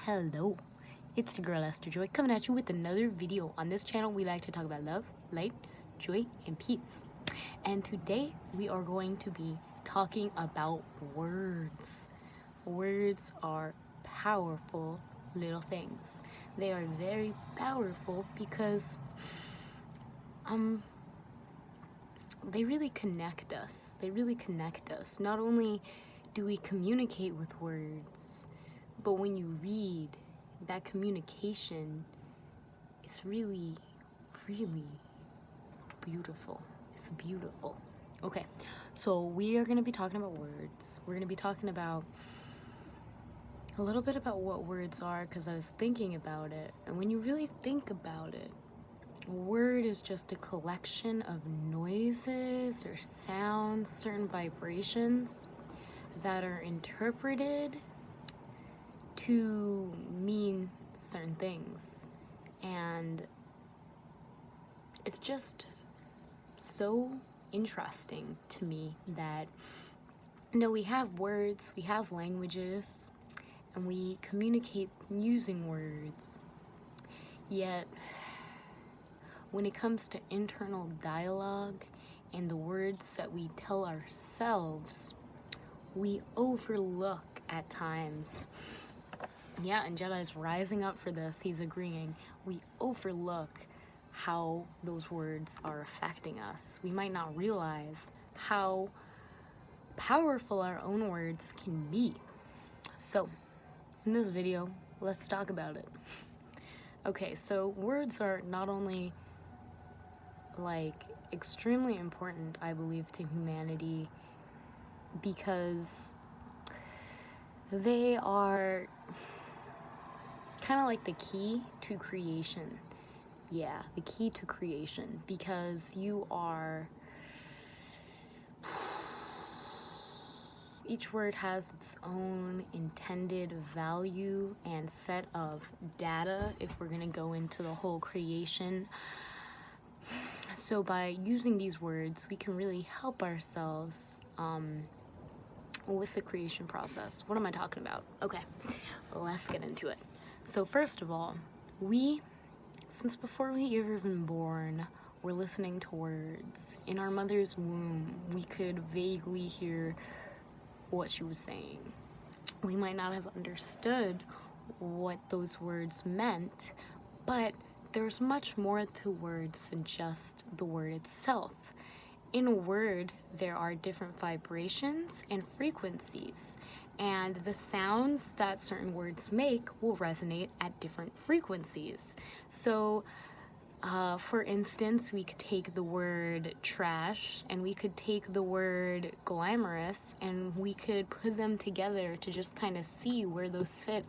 Hello, it's the girl Esther Joy coming at you with another video. On this channel, we like to talk about love, light, joy, and peace. And today, we are going to be talking about words. Words are powerful little things. They are very powerful because they really connect us. Not only do we communicate with words, but when you read, that communication is really, really beautiful. It's beautiful. Okay, so we are going to be talking about words. We're going to be talking about a little bit about what words are, because I was thinking about it. And when you really think about it, a word is just a collection of noises or sounds, certain vibrations that are interpreted to mean certain things. And it's just so interesting to me that, we have words, we have languages, and we communicate using words. Yet, when it comes to internal dialogue and the words that we tell ourselves, we overlook at times. Yeah, and Jedi's rising up for this. He's agreeing. We overlook how those words are affecting us. We might not realize how powerful our own words can be. So, in this video, let's talk about it. Okay, so words are not only extremely important, I believe, to humanity, because they are kind of like the key to creation. Yeah, the key to creation, because each word has its own intended value and set of data, if we're going to go into the whole creation. So by using these words, we can really help ourselves with the creation process. What am I talking about? Okay, let's get into it. So first of all, since before we ever been born, we're listening to words. In our mother's womb, we could vaguely hear what she was saying. We might not have understood what those words meant, but there's much more to words than just the word itself. In a word, there are different vibrations and frequencies, and the sounds that certain words make will resonate at different frequencies. So, for instance, we could take the word trash and we could take the word glamorous and we could put them together to just kind of see where those sit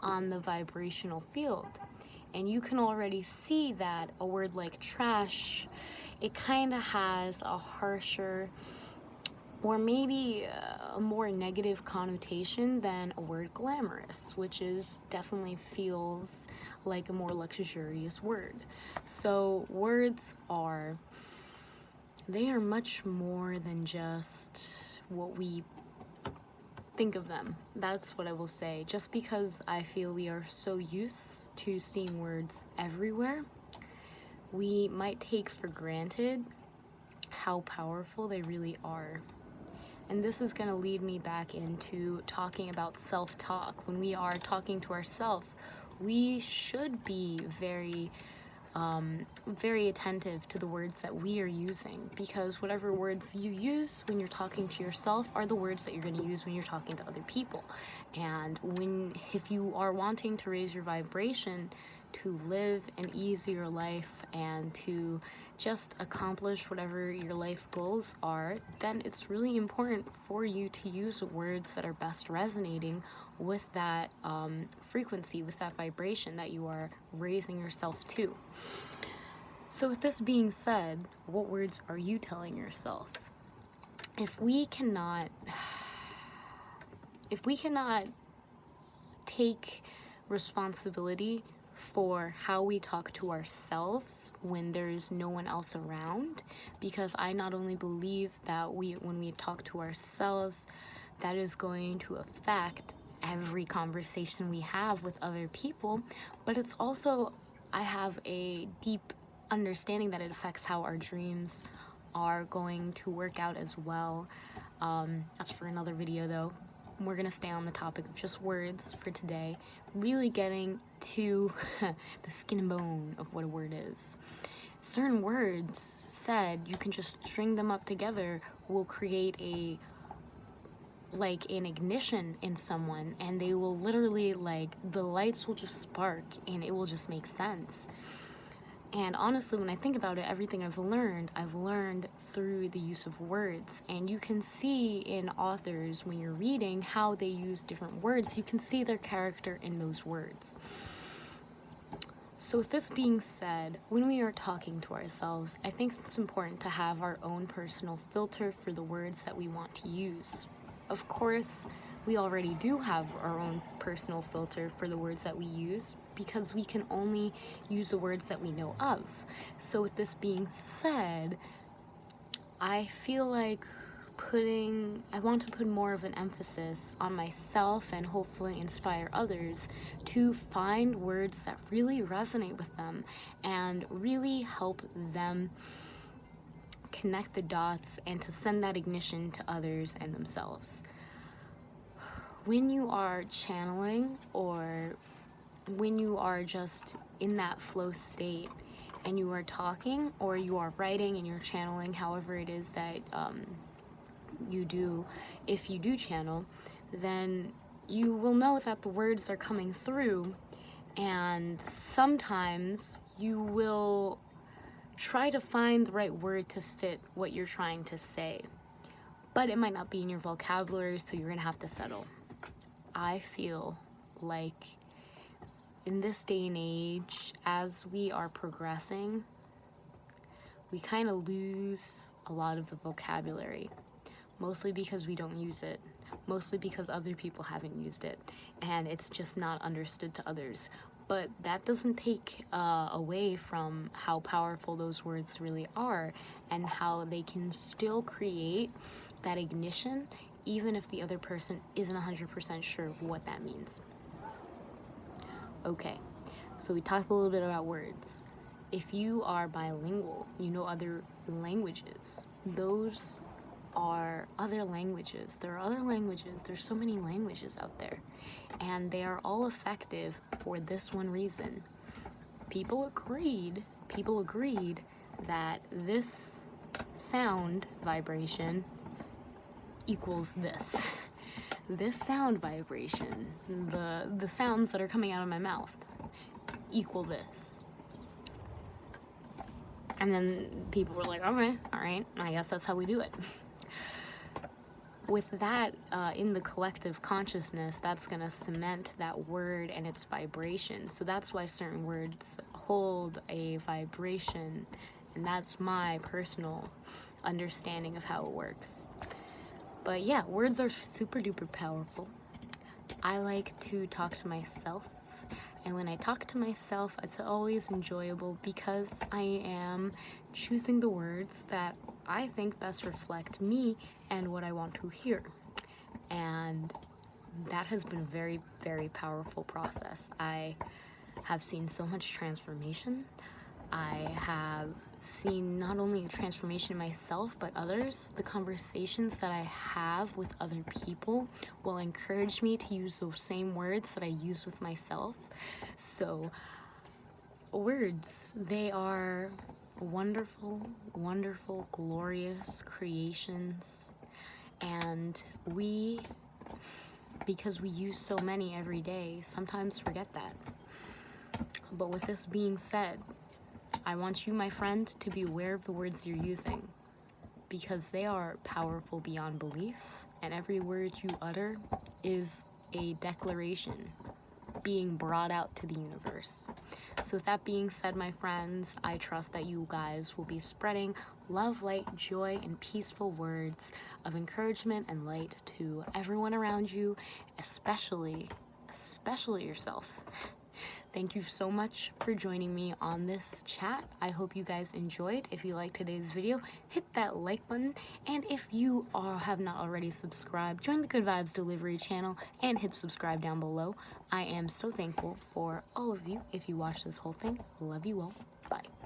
on the vibrational field. And you can already see that a word like trash, it kind of has a harsher or maybe a more negative connotation than a word glamorous, which definitely feels like a more luxurious word. So words are much more than just what we think of them. That's what I will say. Just because I feel we are so used to seeing words everywhere, we might take for granted how powerful they really are. And this is going to lead me back into talking about self-talk. When we are talking to ourselves, we should be very attentive to the words that we are using, because whatever words you use when you're talking to yourself are the words that you're going to use when you're talking to other people. And if you are wanting to raise your vibration, to live an easier life and to just accomplish whatever your life goals are, then it's really important for you to use words that are best resonating with that frequency, with that vibration that you are raising yourself to. So with this being said, what words are you telling yourself? If we cannot take responsibility for how we talk to ourselves when there's no one else around, because I not only believe that when we talk to ourselves, that is going to affect every conversation we have with other people, but it's also, I have a deep understanding that it affects how our dreams are going to work out as well. That's for another video though. We're gonna stay on the topic of just words for today, really getting to the skin and bone of what a word is. Certain words said, you can just string them up together, will create an ignition in someone, and they will literally, the lights will just spark and it will just make sense. And honestly, when I think about it, everything I've learned through the use of words. And you can see in authors, when you're reading, how they use different words. You can see their character in those words. So with this being said, when we are talking to ourselves, I think it's important to have our own personal filter for the words that we want to use. Of course, we already do have our own personal filter for the words that we use, because we can only use the words that we know of. So with this being said, I feel like I want to put more of an emphasis on myself and hopefully inspire others to find words that really resonate with them and really help them connect the dots and to send that ignition to others and themselves. When you are channeling, or when you are just in that flow state and you are talking, or you are writing and you're channeling, however it is that you do, if you do channel, then you will know that the words are coming through, and sometimes you will try to find the right word to fit what you're trying to say, but it might not be in your vocabulary, so you're gonna have to settle. I feel like in this day and age, as we are progressing, we kind of lose a lot of the vocabulary, mostly because we don't use it, mostly because other people haven't used it, and it's just not understood to others. But that doesn't take away from how powerful those words really are, and how they can still create that ignition, even if the other person isn't 100% sure what that means. Okay, so we talked a little bit about words. If you are bilingual, you know other languages. Those are other languages. There are other languages. There's so many languages out there, and they are all effective for this one reason. People agreed that this sound vibration equals this. This sound vibration, the sounds that are coming out of my mouth, equal this. And then people were like, okay, all right, I guess that's how we do it. With that in the collective consciousness, that's gonna cement that word and its vibration. So that's why certain words hold a vibration, and that's my personal understanding of how it works. But yeah, words are super duper powerful. I like to talk to myself, and when I talk to myself, it's always enjoyable because I am choosing the words that I think best reflect me and what I want to hear. And that has been a very, very powerful process. I have seen so much transformation. I have seen not only a transformation in myself, but others. The conversations that I have with other people will encourage me to use those same words that I use with myself. So, words, they are wonderful, wonderful, glorious creations. And we, because we use so many every day, sometimes forget that. But with this being said, I want you, my friend, to be aware of the words you're using, because they are powerful beyond belief, and every word you utter is a declaration being brought out to the universe. So with that being said, my friends, I trust that you guys will be spreading love, light, joy, and peaceful words of encouragement and light to everyone around you, especially yourself. Thank you so much for joining me on this chat. I hope you guys enjoyed. If you liked today's video, hit that like button. And if you have not already subscribed, join the Good Vibes Delivery channel and hit subscribe down below. I am so thankful for all of you. If you watch this whole thing, love you all. Bye.